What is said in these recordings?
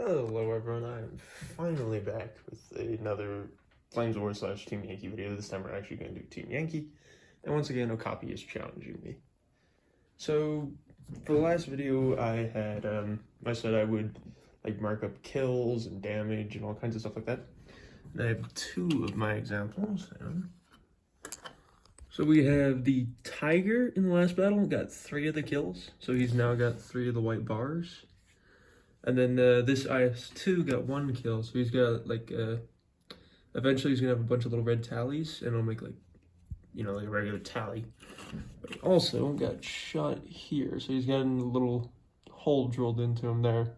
Hello everyone, I'm finally back with another Flames War / Team Yankee video. This time we're actually going to do Team Yankee, and once again Okapi is challenging me. So, for the last video I had, I said I would mark up kills and damage and all kinds of stuff like that. And I have two of my examples. So we have the Tiger in the last battle, got 3 of the kills, so he's now got 3 of the white bars. And then this IS-2 got 1 kill, so he's got eventually he's gonna have a bunch of little red tallies, and it'll make like a regular tally. But he also got shot here, so he's got a little hole drilled into him there.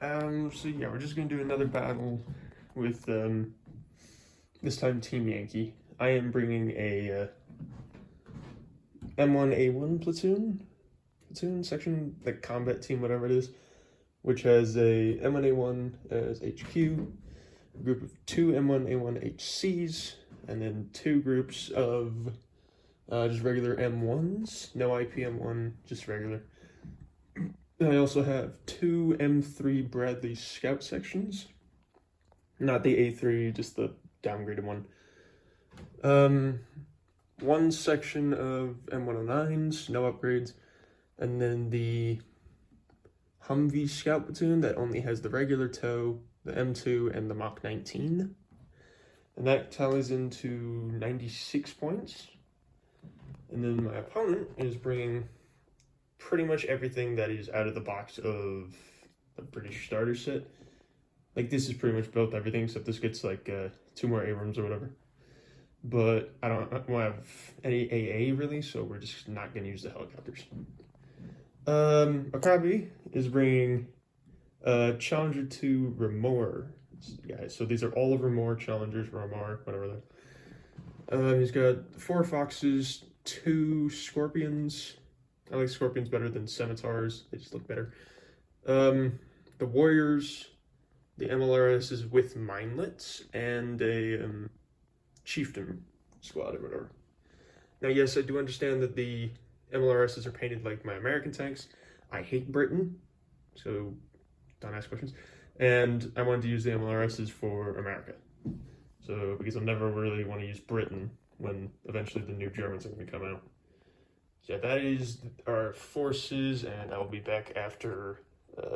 So yeah, we're just gonna do another battle with this time Team Yankee. I am bringing a M1A1 platoon section, like combat team, whatever it is, which has a M1A1 as HQ, a group of 2 M1A1 HCs, and then 2 groups of just regular M1s, no IPM1, just regular. And I also have 2 M3 Bradley scout sections, not the A3, just the downgraded one. 1 section of M109s, no upgrades, and then the Humvee scout platoon that only has the regular tow, the M2, and the Mach 19. And that tallies into 96 points. And then my opponent is bringing pretty much everything that is out of the box of the British starter set. Like, this is pretty much built everything, except this gets 2 more Abrams or whatever. But I don't have any AA really, so we're just not going to use the helicopters. Okapi is bringing Challenger 2 Remor guys. So these are all of Remor Challengers, Remor, whatever they're. He's got 4 Foxes, 2 Scorpions. I like Scorpions better than Scimitars. They just look better. The Warriors, the MLRSs with Minelets, and a Chieftain squad or whatever. Now, yes, I do understand that the MLRSs are painted like my American tanks. I hate Britain, so don't ask questions. And I wanted to use the MLRSs for America. So, because I'll never really want to use Britain when eventually the new Germans are going to come out. So yeah, that is our forces, and I will be back after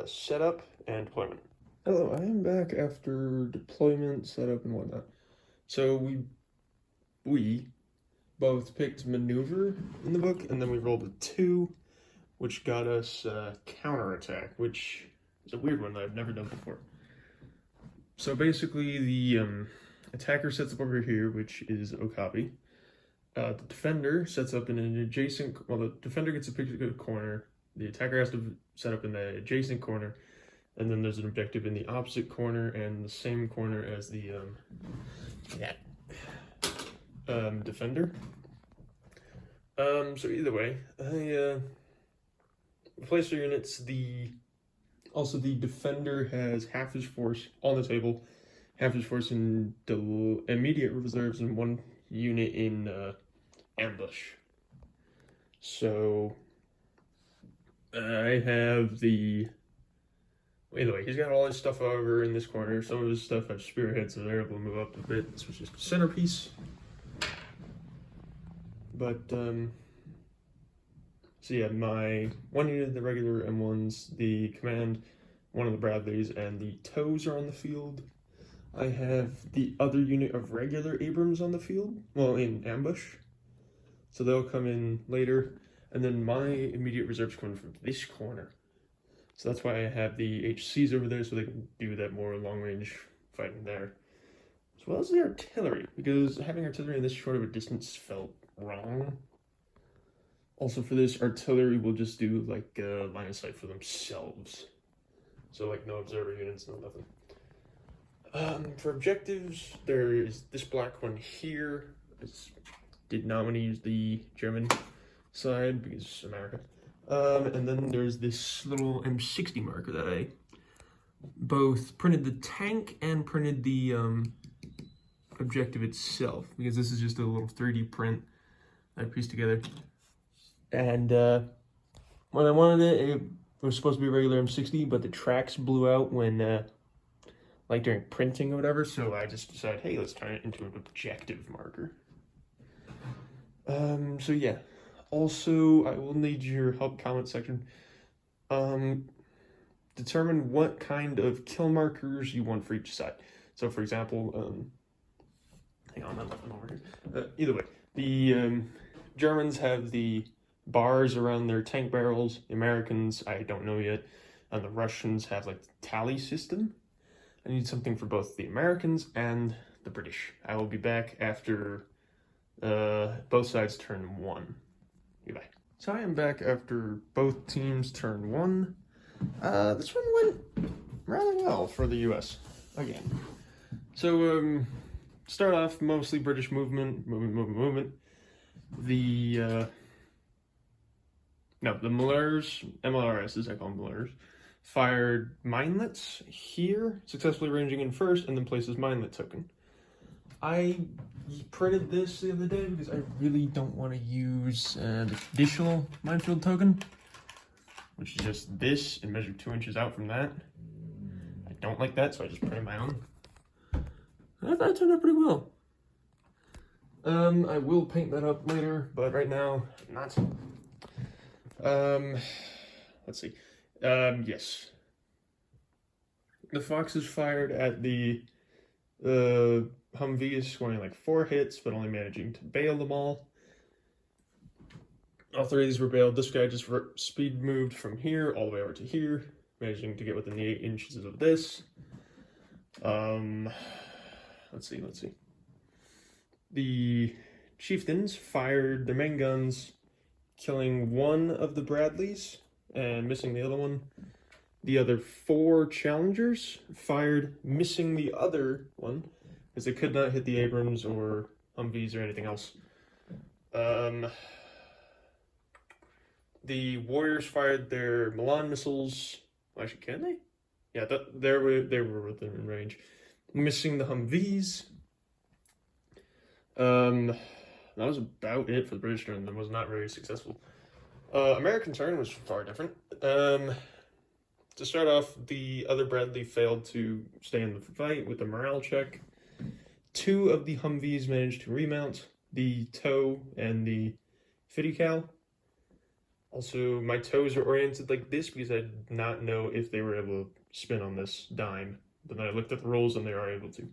setup and deployment. Hello, I am back after deployment, setup, and whatnot. So we both picked maneuver in the book, and then we rolled a 2, which got us counterattack, which is a weird one that I've never done before. So basically, the attacker sets up over here, which is Okapi. The defender sets up in an adjacent. Well, the defender gets a particular corner. The attacker has to set up in the adjacent corner, and then there's an objective in the opposite corner and the same corner as the defender. So either way, I replace your units. The defender has half his force on the table, half his force in immediate reserves, and 1 unit in ambush. So I have the. Either way, he's got all his stuff over in this corner. Some of his stuff have spearheads, so they're able to move up a bit. This was just a centerpiece. But, so yeah, my 1 unit of the regular M1s, the command, 1 of the Bradleys, and the tows are on the field. I have the other unit of regular Abrams on the field, well, in ambush. So they'll come in later. And then my immediate reserves come from this corner. So that's why I have the HCs over there, so they can do that more long-range fighting there. As well as the artillery, because having artillery in this short of a distance felt wrong. Also, for this, artillery will just do line of sight for themselves. So no observer units, no nothing. For objectives, there is this black one here. I did not want to use the German side because America. And then there's this little M60 marker that I both printed the tank and printed the objective itself, because this is just a little 3D print I pieced together. And when I wanted it It was supposed to be a regular M60, but the tracks blew out when, like during printing or whatever, so I just decided, hey, let's turn it into an objective marker. So yeah. Also, I will need your help comment section. Determine what kind of kill markers you want for each side. So for example, hang on, I left them over here. Either way, the Germans have the bars around their tank barrels. The Americans, I don't know yet. And the Russians have like the tally system. I need something for both the Americans and the British. I will be back after both sides turn 1. Goodbye. So I am back after both teams turn 1. This one went rather well for the US again. So start off mostly British movement. The MLRSs, I call them Malheurs, fired minelets here, successfully ranging in first, and then places minelet token. I printed this the other day because I really don't want to use the traditional minefield token, which is just this and measure 2 inches out from that. I don't like that, so I just printed my own. I thought it turned out pretty well. I will paint that up later, but right now, not. Let's see. Yes. The Foxes fired at the Humvees, scoring like 4 hits, but only managing to bail them all. All 3 of these were bailed. This guy just speed moved from here all the way over to here, managing to get within the 8 inches of this. Let's see. The Chieftains fired their main guns, killing 1 of the Bradleys and missing the other one. The other 4 Challengers fired, missing the other one, because they could not hit the Abrams or Humvees or anything else. The Warriors fired their Milan missiles. Actually, can they? Yeah, they were within range. Missing the Humvees. That was about it for the British turn. That was not very successful. American turn was far different. To start off, the other Bradley failed to stay in the fight with the morale check. 2 of the Humvees managed to remount, the TOW and the Fiddy-Cal. Also, my toes are oriented like this because I did not know if they were able to spin on this dime. But then I looked at the rules and they are able to.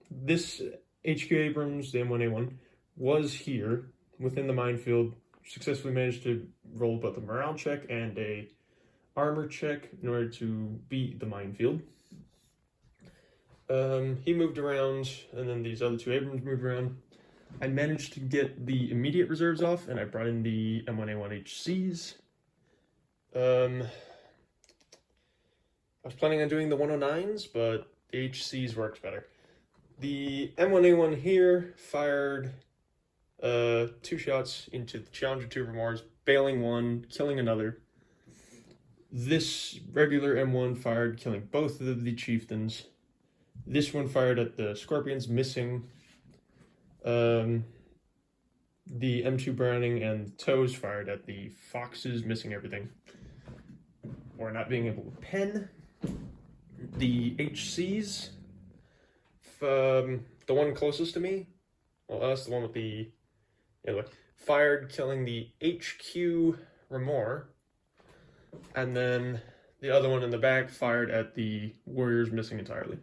This HQ Abrams, the M1A1, was here within the minefield, successfully managed to roll both a morale check and a armor check in order to beat the minefield. He moved around, and then these other 2 Abrams moved around. I managed to get the immediate reserves off, and I brought in the M1A1 HCs. I was planning on doing the 109s, but the HCs worked better. The M1A1 here fired 2 shots into the Challenger 2 Remors, bailing 1, killing another. This regular M1 fired, killing both of the Chieftains. This one fired at the Scorpions, missing. The M2 Browning and TOWs fired at the Foxes, missing everything. Or not being able to pen. The HCs, the one closest to me, well, that's the one with the, fired, killing the HQ Remor, and then the other one in the back fired at the Warriors, missing entirely.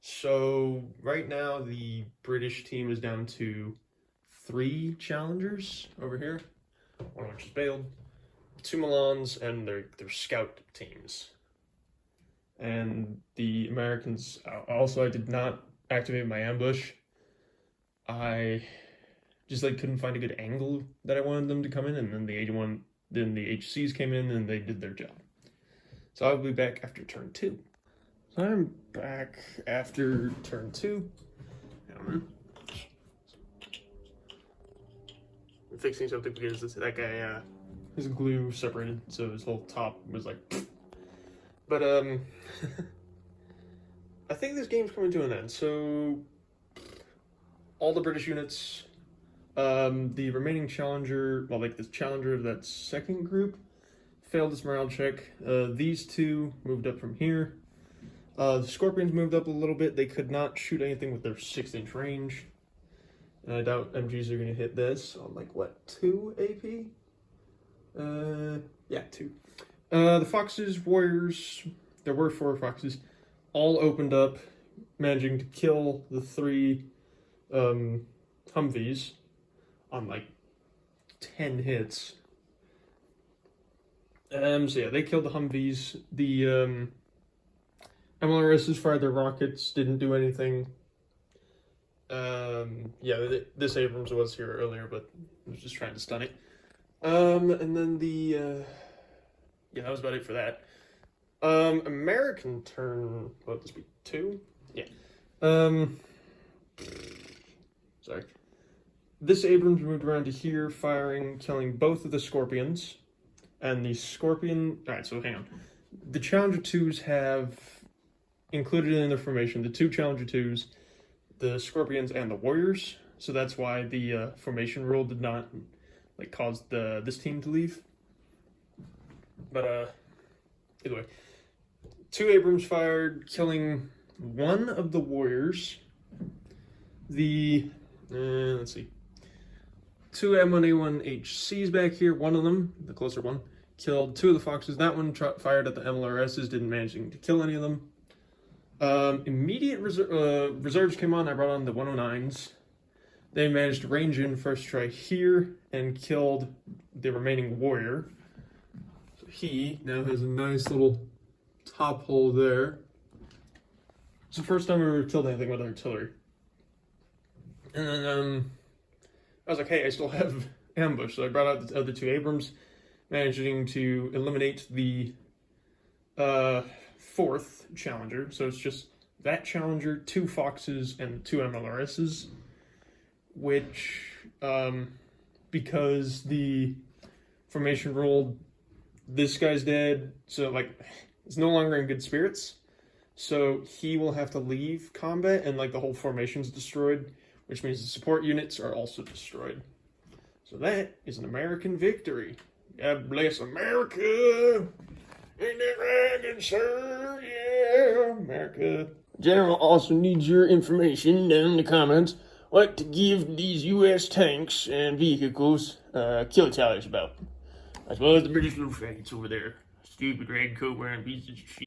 So right now the British team is down to 3 Challengers over here, 1 of which is bailed, 2 Milans, and their scout teams. And the Americans, also, I did not activate my ambush. I just couldn't find a good angle that I wanted them to come in, and then the HCs came in and they did their job. So I'll be back after turn 2. So I'm back after turn 2. I'm fixing something because that guy, his glue separated, so his whole top was like. But I think this game's coming to an end. So all the British units The remaining challenger, well, like the challenger of that second group, failed his morale check. These two moved up from here. The Scorpions moved up a little bit. They could not shoot anything with their 6-inch range. And I doubt MGs are going to hit this on, like, what, 2 AP? Yeah, 2. The Foxes, Warriors, there were 4 Foxes, all opened up, managing to kill the 3 Humvees on, like, 10 hits. So yeah, they killed the Humvees. The MLRSs fired their rockets, didn't do anything. Yeah, this Abrams was here earlier, but I was just trying to stun it. And then yeah, that was about it for that. American turn, what, this be 2? Yeah. Sorry. This Abrams moved around to here, firing, killing both of the Scorpions. And the Scorpion, alright, so hang on. The Challenger 2s have included in their formation the 2 Challenger 2s, the Scorpions, and the Warriors. So that's why the formation rule did not, like, cause this team to leave. But, either way. 2 Abrams fired, killing 1 of the Warriors. The, let's see. 2 M1A1HCs back here. One of them, the closer one, killed 2 of the Foxes. That one fired at the MLRSs, didn't manage to kill any of them. Immediate reserves came on. I brought on the 109s. They managed to range in first try here and killed the remaining warrior. So he now has a nice little top hole there. It's the first time we ever killed anything with artillery. And then I was like, hey, I still have ambush. So I brought out the other 2 Abrams, managing to eliminate the 4th Challenger. So it's just that Challenger, 2 Foxes, and 2 MLRSs, which, because the formation rule, this guy's dead, so, like, it's no longer in good spirits. So he will have to leave combat, and, like, the whole formation's destroyed, which means the support units are also destroyed. So that is an American victory. God bless America! Ain't that right, sir? Yeah, America. General also needs your information down in the comments. What to give these U.S. tanks and vehicles kill tallies about. As well as the British little faggots over there. Stupid red coat wearing pieces of shit.